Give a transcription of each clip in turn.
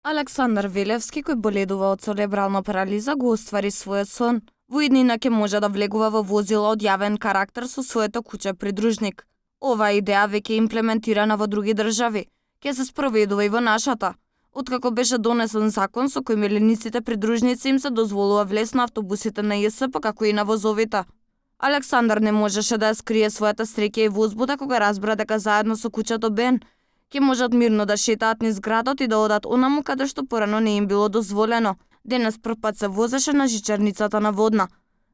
Александар Велевски, кој боледува од церебрална парализа, го оствари својот сон. Во иднина ќе може да влегува во возила од јавен карактер со своето куќе придружник. Оваа идеја веќе е имплементирана во други држави. Ќе се спроведува и во нашата. Откако беше донесен закон со кој милениците придружници им се дозволува влез на автобусите на ЈСП како и на возовите. Александар не можеше да ја скрие својата среќа и возбуда кога разбра дека заедно со куќето Бен ќе можат мирно да шетаат низ градот и да одат онаму каде што порано не им било дозволено. Денес првпат се возеше на жичарницата на Водна,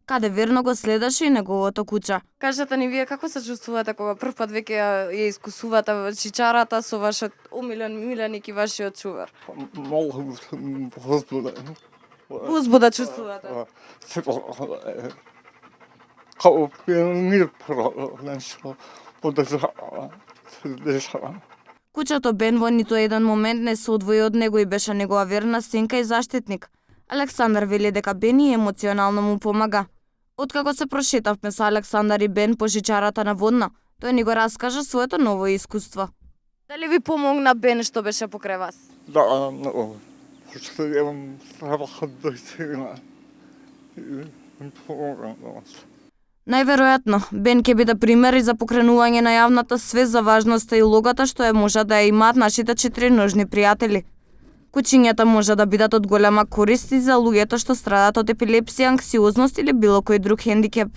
каде верно го следеше и неговото куќе. Кажете ни вие како се чувствувате кога првпат веќе ја искусувате чичарата со вашиот миленик и вашиот чувар? Многу возбуден. Возбуда чувствувате? Као пионир нешто подозрава се дешава. Куќето Бен во ниту еден момент не се одвои од него и беше негова верна сенка и заштитник. Александар вели дека Бен и емоционално му помага. Откако се прошетавме со Александар и Бен по жичарата на Водна, тој ни го раскажа своето ново искуство. Дали ви помогна Бен што беше покрај вас? Да, много. Што имам работа до сега. Ми помогна много. Најверојатно, Бен ќе биде пример и за покренување на јавната свест за важноста и улогата што ја може да ја имаат нашите четириножни пријатели. Кучињата може да бидат од голема корист и за луѓето што страдат од епилепсија, анксиозност или било кој друг хендикеп.